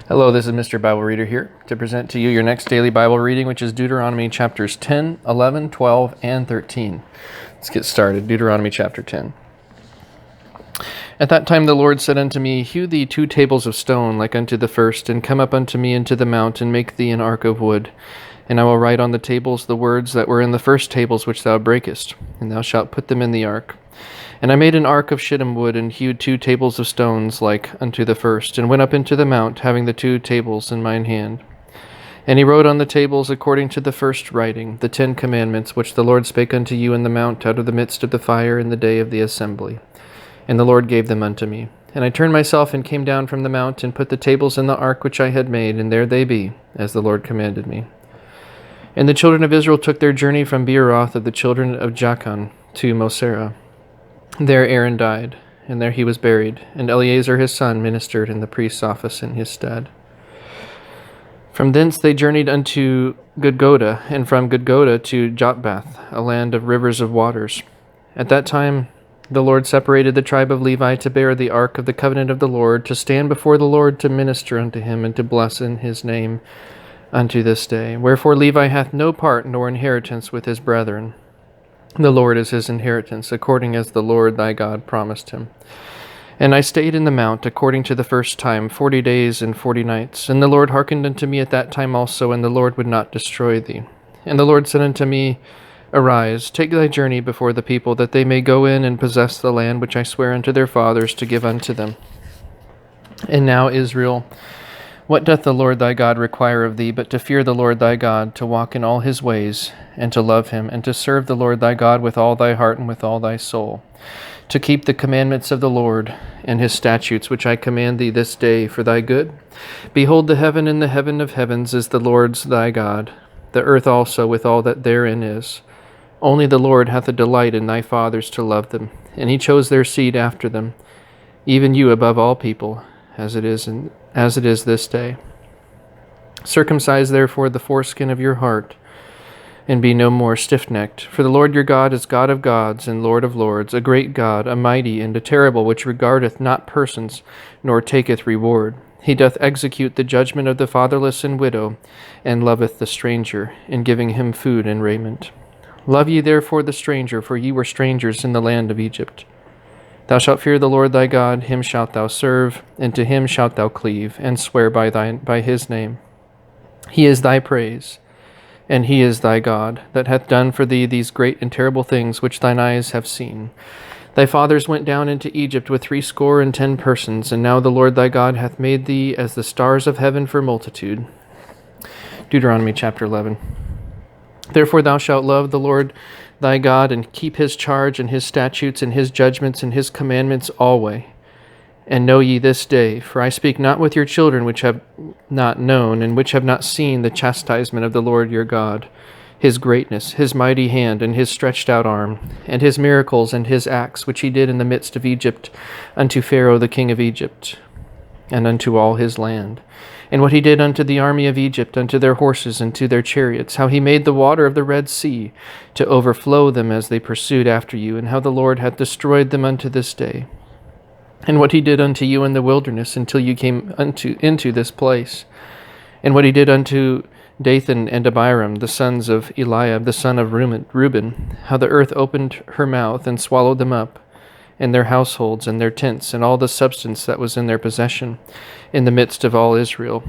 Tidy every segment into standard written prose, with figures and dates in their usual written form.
Hello, this is Mr. Bible Reader here to present to you your next daily Bible reading, which is Deuteronomy chapters 10, 11, 12, and 13. Let's get started. Deuteronomy chapter 10. At that time the Lord said unto me, Hew thee 2 tables of stone like unto the first, and come up unto me into the mount, and make thee an ark of wood. And I will write on the tables the words that were in the first tables which thou breakest, and thou shalt put them in the ark. And I made an ark of shittim wood, and hewed 2 tables of stones like unto the first, and went up into the mount, having the 2 tables in mine hand. And he wrote on the tables, according to the first writing, the 10 commandments, which the Lord spake unto you in the mount out of the midst of the fire in the day of the assembly. And the Lord gave them unto me. And I turned myself and came down from the mount, and put the tables in the ark which I had made, and there they be, as the Lord commanded me. And the children of Israel took their journey from Beeroth of the children of Jachan to Moserah. There Aaron died, and there he was buried, and Eleazar his son ministered in the priest's office in his stead. From thence they journeyed unto Gudgoda, and from Gudgoda to Jotbath, a land of rivers of waters. At that time the Lord separated the tribe of Levi to bear the ark of the covenant of the Lord, to stand before the Lord to minister unto him, and to bless in his name unto this day. Wherefore Levi hath no part nor inheritance with his brethren. The Lord is his inheritance, according as the Lord thy God promised him. And I stayed in the mount, according to the first time, 40 days and 40 nights. And the Lord hearkened unto me at that time also, and the Lord would not destroy thee. And the Lord said unto me, Arise, take thy journey before the people, that they may go in and possess the land which I swear unto their fathers to give unto them. And now, Israel, what doth the Lord thy God require of thee, but to fear the Lord thy God, to walk in all his ways, and to love him, and to serve the Lord thy God with all thy heart and with all thy soul, to keep the commandments of the Lord and his statutes, which I command thee this day for thy good? Behold, the heaven and the heaven of heavens is the Lord's thy God, the earth also with all that therein is. Only the Lord hath a delight in thy fathers to love them, and he chose their seed after them, even you above all people, as it is this day. Circumcise therefore the foreskin of your heart, and be no more stiff-necked. For the Lord your God is God of gods and Lord of lords, a great God, a mighty and a terrible, which regardeth not persons, nor taketh reward. He doth execute the judgment of the fatherless and widow, and loveth the stranger, in giving him food and raiment. Love ye therefore the stranger, for ye were strangers in the land of Egypt. Thou shalt fear the Lord thy God, him shalt thou serve, and to him shalt thou cleave, and swear by his name. He is thy praise, and he is thy God, that hath done for thee these great and terrible things which thine eyes have seen. Thy fathers went down into Egypt with 70 persons, and now the Lord thy God hath made thee as the stars of heaven for multitude. Deuteronomy chapter 11. Therefore thou shalt love the Lord thy God, and keep his charge, and his statutes, and his judgments, and his commandments always. And know ye this day, for I speak not with your children which have not known, and which have not seen the chastisement of the Lord your God, his greatness, his mighty hand, and his stretched out arm, and his miracles, and his acts, which he did in the midst of Egypt, unto Pharaoh the king of Egypt, and unto all his land. And what he did unto the army of Egypt, unto their horses, and to their chariots, how he made the water of the Red Sea to overflow them as they pursued after you, and how the Lord hath destroyed them unto this day. And what he did unto you in the wilderness, until you came into this place. And what he did unto Dathan and Abiram, the sons of Eliab, the son of Reuben, how the earth opened her mouth and swallowed them up, and their households, and their tents, and all the substance that was in their possession, in the midst of all Israel.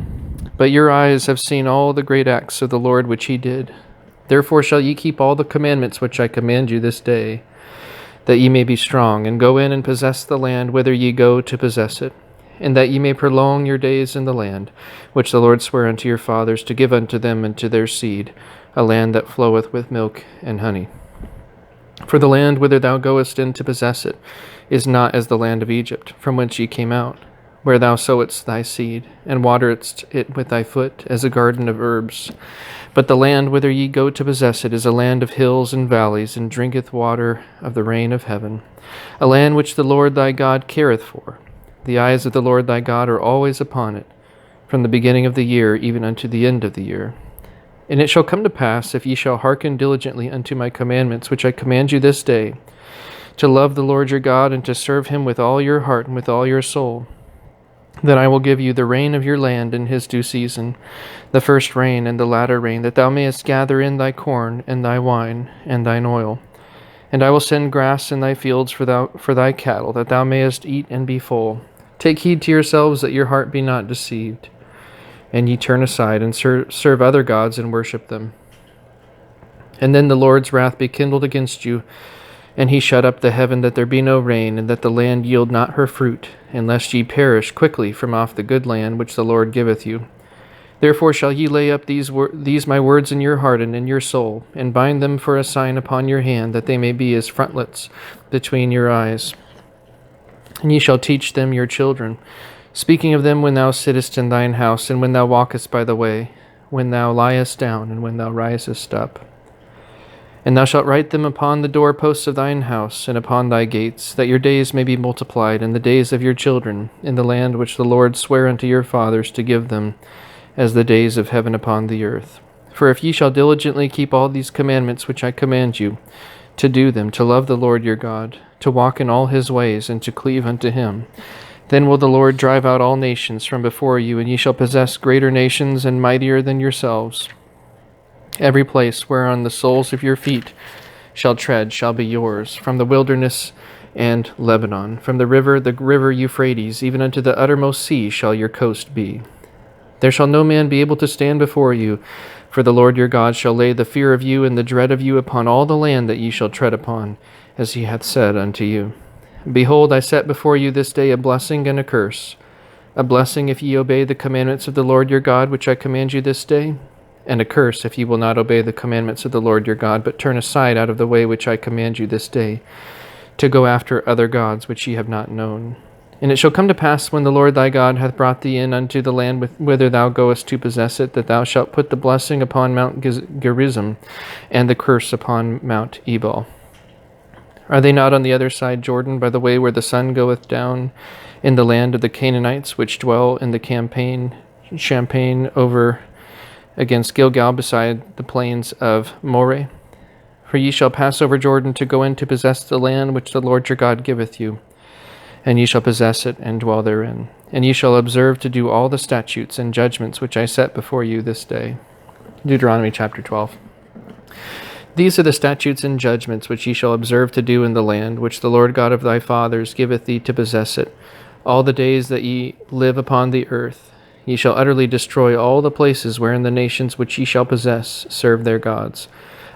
But your eyes have seen all the great acts of the Lord which he did. Therefore shall ye keep all the commandments which I command you this day, that ye may be strong, and go in and possess the land whither ye go to possess it, and that ye may prolong your days in the land, which the Lord sware unto your fathers to give unto them and to their seed, a land that floweth with milk and honey. For the land whither thou goest in to possess it is not as the land of Egypt, from whence ye came out, where thou sowest thy seed, and waterest it with thy foot, as a garden of herbs. But the land whither ye go to possess it is a land of hills and valleys, and drinketh water of the rain of heaven, a land which the Lord thy God careth for. The eyes of the Lord thy God are always upon it, from the beginning of the year even unto the end of the year. And it shall come to pass, if ye shall hearken diligently unto my commandments, which I command you this day, to love the Lord your God, and to serve him with all your heart and with all your soul, Then I will give you the rain of your land in his due season, the first rain and the latter rain, that thou mayest gather in thy corn and thy wine and thine oil. And I will send grass in thy fields for thy cattle, that thou mayest eat and be full. Take heed to yourselves that your heart be not deceived, and ye turn aside and serve other gods and worship them. And then the Lord's wrath be kindled against you, and he shut up the heaven that there be no rain, and that the land yield not her fruit, unless ye perish quickly from off the good land which the Lord giveth you. Therefore shall ye lay up these my words in your heart and in your soul, and bind them for a sign upon your hand, that they may be as frontlets between your eyes. And ye shall teach them your children, speaking of them when thou sittest in thine house, and when thou walkest by the way, when thou liest down, and when thou risest up. And thou shalt write them upon the doorposts of thine house, and upon thy gates, that your days may be multiplied, and the days of your children, in the land which the Lord sware unto your fathers to give them, as the days of heaven upon the earth. For if ye shall diligently keep all these commandments which I command you, to do them, to love the Lord your God, to walk in all his ways, and to cleave unto him, then will the Lord drive out all nations from before you, and ye shall possess greater nations and mightier than yourselves. Every place whereon the soles of your feet shall tread shall be yours, from the wilderness and Lebanon, from the river Euphrates, even unto the uttermost sea shall your coast be. There shall no man be able to stand before you, for the Lord your God shall lay the fear of you and the dread of you upon all the land that ye shall tread upon, as he hath said unto you. Behold, I set before you this day a blessing and a curse. A blessing if ye obey the commandments of the Lord your God, which I command you this day, and a curse if ye will not obey the commandments of the Lord your God, but turn aside out of the way which I command you this day, to go after other gods which ye have not known. And it shall come to pass, when the Lord thy God hath brought thee in unto the land whither thou goest to possess it, that thou shalt put the blessing upon Mount Gerizim, and the curse upon Mount Ebal. Are they not on the other side Jordan, by the way where the sun goeth down, in the land of the Canaanites, which dwell in the Champaign over against Gilgal, beside the plains of Moreh? For ye shall pass over Jordan to go in to possess the land which the Lord your God giveth you, and ye shall possess it and dwell therein. And ye shall observe to do all the statutes and judgments which I set before you this day. Deuteronomy chapter 12. These are the statutes and judgments which ye shall observe to do in the land which the Lord God of thy fathers giveth thee to possess it, all the days that ye live upon the earth. Ye shall utterly destroy all the places wherein the nations which ye shall possess serve their gods,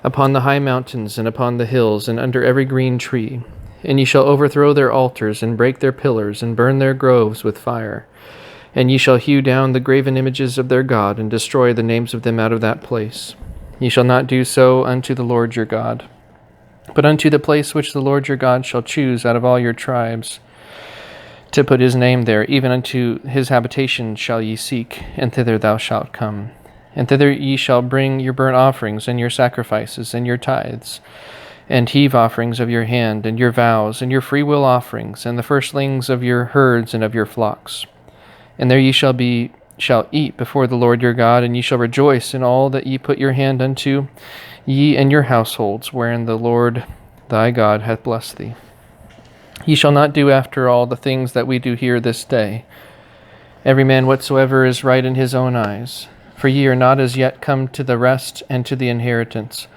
upon the high mountains and upon the hills and under every green tree. And ye shall overthrow their altars, and break their pillars, and burn their groves with fire. And ye shall hew down the graven images of their God, and destroy the names of them out of that place. Ye shall not do so unto the Lord your God, but unto the place which the Lord your God shall choose out of all your tribes, to put his name there, even unto his habitation shall ye seek, and thither thou shalt come. And thither ye shall bring your burnt offerings, and your sacrifices, and your tithes, and heave offerings of your hand, and your vows, and your freewill offerings, and the firstlings of your herds and of your flocks. And there ye shall eat before the Lord your God, and ye shall rejoice in all that ye put your hand unto, ye and your households, wherein the Lord thy God hath blessed thee. Ye shall not do after all the things that we do here this day, every man whatsoever is right in his own eyes. For ye are not as yet come to the rest and to the inheritance,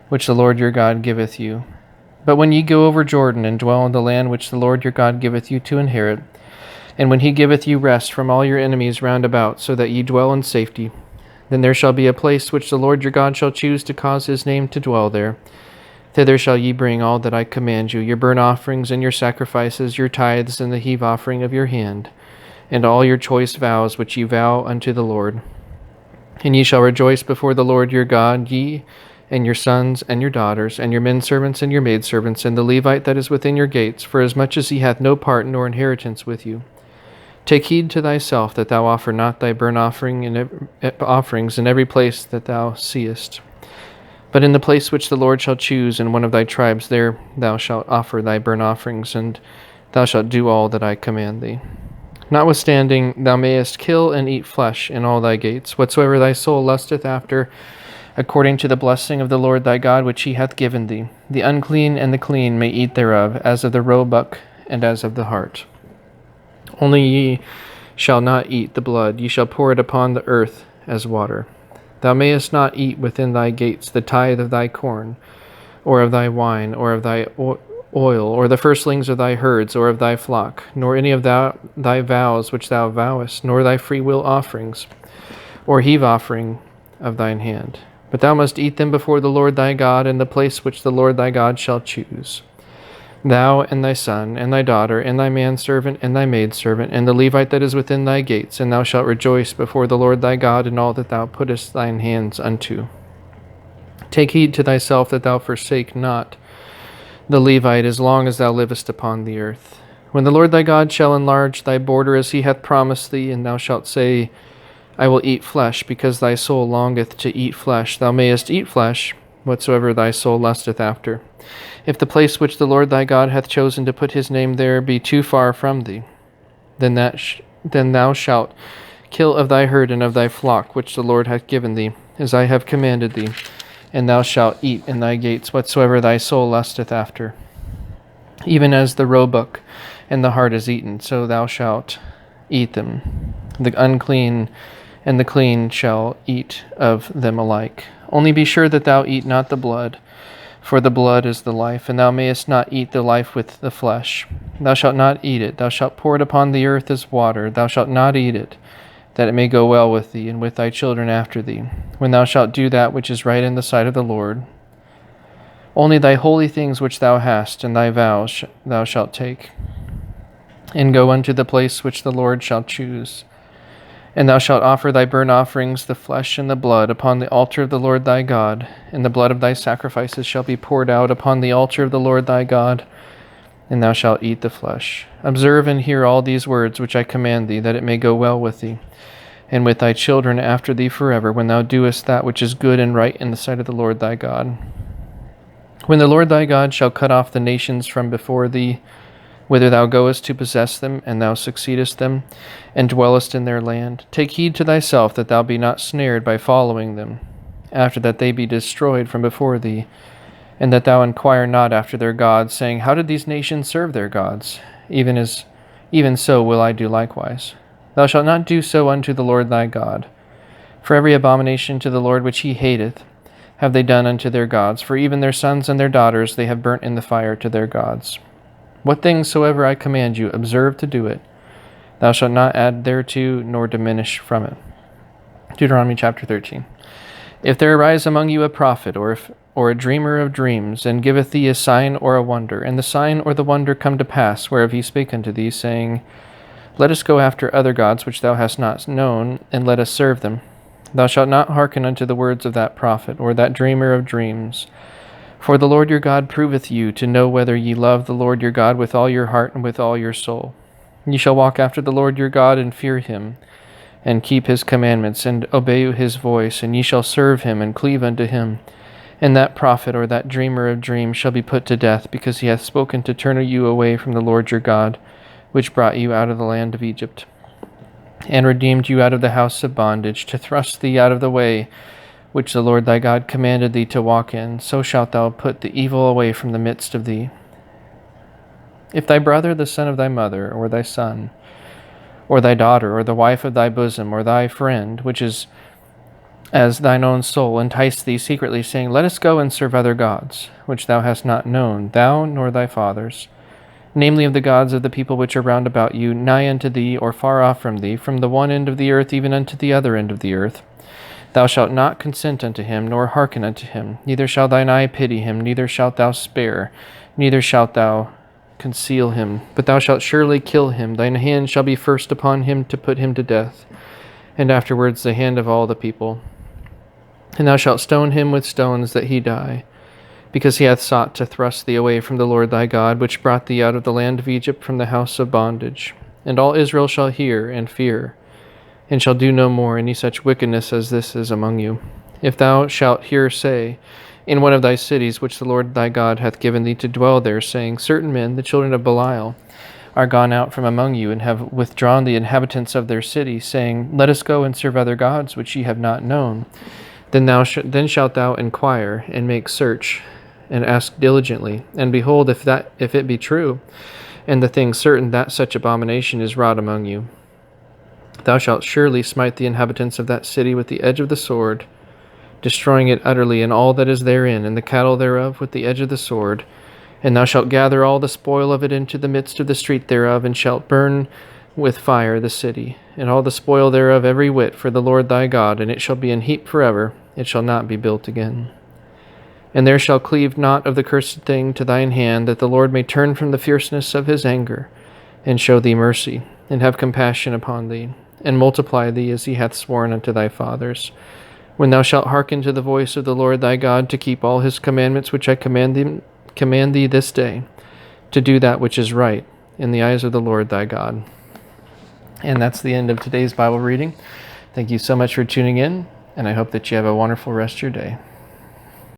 which the Lord your God giveth you. But when ye go over Jordan, and dwell in the land which the Lord your God giveth you to inherit, and when he giveth you rest from all your enemies round about, so that ye dwell in safety, then there shall be a place which the Lord your God shall choose to cause his name to dwell there. Thither shall ye bring all that I command you, your burnt offerings and your sacrifices, your tithes and the heave offering of your hand, and all your choice vows which ye vow unto the Lord. And ye shall rejoice before the Lord your God, ye and your sons and your daughters, and your men servants and your maidservants, and the Levite that is within your gates, for as much as he hath no part nor inheritance with you. Take heed to thyself that thou offer not thy burnt offerings in every place that thou seest. But in the place which the Lord shall choose in one of thy tribes, there thou shalt offer thy burnt offerings, and thou shalt do all that I command thee. Notwithstanding, thou mayest kill and eat flesh in all thy gates, whatsoever thy soul lusteth after, according to the blessing of the Lord thy God which he hath given thee. The unclean and the clean may eat thereof, as of the roebuck and as of the hart. Only ye shall not eat the blood. Ye shall pour it upon the earth as water. Thou mayest not eat within thy gates the tithe of thy corn, or of thy wine, or of thy oil, or the firstlings of thy herds, or of thy flock, nor any of thy vows which thou vowest, nor thy freewill offerings, or heave offering of thine hand. But thou must eat them before the Lord thy God in the place which the Lord thy God shall choose. Thou and thy son, and thy daughter, and thy manservant, and thy maidservant, and the Levite that is within thy gates, and thou shalt rejoice before the Lord thy God in all that thou puttest thine hands unto. Take heed to thyself that thou forsake not the Levite as long as thou livest upon the earth. When the Lord thy God shall enlarge thy border as he hath promised thee, and thou shalt say, I will eat flesh, because thy soul longeth to eat flesh, thou mayest eat flesh, whatsoever thy soul lusteth after. If the place which the Lord thy God hath chosen to put his name there be too far from thee, then thou shalt kill of thy herd and of thy flock, which the Lord hath given thee, as I have commanded thee, and thou shalt eat in thy gates whatsoever thy soul lusteth after. Even as the roebuck and the hart is eaten, so thou shalt eat them. The unclean and the clean shall eat of them alike. Only be sure that thou eat not the blood, for the blood is the life, and thou mayest not eat the life with the flesh. Thou shalt not eat it. Thou shalt pour it upon the earth as water. Thou shalt not eat it, that it may go well with thee, and with thy children after thee, when thou shalt do that which is right in the sight of the Lord. Only thy holy things which thou hast, and thy vows thou shalt take, and go unto the place which the Lord shall choose. And thou shalt offer thy burnt offerings, the flesh and the blood, upon the altar of the Lord thy God, and the blood of thy sacrifices shall be poured out upon the altar of the Lord thy God, and thou shalt eat the flesh. Observe and hear all these words which I command thee, that it may go well with thee, and with thy children after thee forever, when thou doest that which is good and right in the sight of the Lord thy God. When the Lord thy God shall cut off the nations from before thee, whither thou goest to possess them, and thou succeedest them, and dwellest in their land, take heed to thyself that thou be not snared by following them, after that they be destroyed from before thee, and that thou inquire not after their gods, saying, How did these nations serve their gods? Even so will I do likewise. Thou shalt not do so unto the Lord thy God. For every abomination to the Lord which he hateth have they done unto their gods, for even their sons and their daughters they have burnt in the fire to their gods. What things soever I command you, observe to do it. Thou shalt not add thereto, nor diminish from it. Deuteronomy chapter 13. If there arise among you a prophet, or a dreamer of dreams, and giveth thee a sign or a wonder, and the sign or the wonder come to pass, whereof he spake unto thee, saying, Let us go after other gods which thou hast not known, and let us serve them. Thou shalt not hearken unto the words of that prophet, or that dreamer of dreams. For the Lord your God proveth you, to know whether ye love the Lord your God with all your heart and with all your soul. Ye shall walk after the Lord your God, and fear him, and keep his commandments, and obey his voice, and ye shall serve him, and cleave unto him. And that prophet or that dreamer of dreams shall be put to death, because he hath spoken to turn you away from the Lord your God, which brought you out of the land of Egypt, and redeemed you out of the house of bondage, to thrust thee out of the way which the Lord thy God commanded thee to walk in. So shalt thou put the evil away from the midst of thee. If thy brother, the son of thy mother, or thy son, or thy daughter, or the wife of thy bosom, or thy friend, which is as thine own soul, entice thee secretly, saying, Let us go and serve other gods, which thou hast not known, thou nor thy fathers, namely of the gods of the people which are round about you, nigh unto thee, or far off from thee, from the one end of the earth even unto the other end of the earth, thou shalt not consent unto him, nor hearken unto him, neither shall thine eye pity him, neither shalt thou spare, neither shalt thou conceal him, but thou shalt surely kill him. Thine hand shall be first upon him to put him to death, and afterwards the hand of all the people. And thou shalt stone him with stones, that he die, because he hath sought to thrust thee away from the Lord thy God, which brought thee out of the land of Egypt, from the house of bondage. And all Israel shall hear and fear, and shall do no more any such wickedness as this is among you. If thou shalt hear say, in one of thy cities which the Lord thy God hath given thee to dwell there, saying, Certain men, the children of Belial, are gone out from among you, and have withdrawn the inhabitants of their city, saying, Let us go and serve other gods which ye have not known. Then shalt thou inquire, and make search, and ask diligently, and behold, if it be true, and the thing certain, that such abomination is wrought among you. Thou shalt surely smite the inhabitants of that city with the edge of the sword, destroying it utterly, and all that is therein, and the cattle thereof with the edge of the sword. And thou shalt gather all the spoil of it into the midst of the street thereof, and shalt burn with fire the city, and all the spoil thereof every whit for the Lord thy God, and it shall be an heap forever, it shall not be built again. And there shall cleave not of the cursed thing to thine hand, that the Lord may turn from the fierceness of his anger, and show thee mercy, and have compassion upon thee, and multiply thee as he hath sworn unto thy fathers. When thou shalt hearken to the voice of the Lord thy God, to keep all his commandments which I command thee this day, to do that which is right in the eyes of the Lord thy God. And that's the end of today's Bible reading. Thank you so much for tuning in, and I hope that you have a wonderful rest of your day.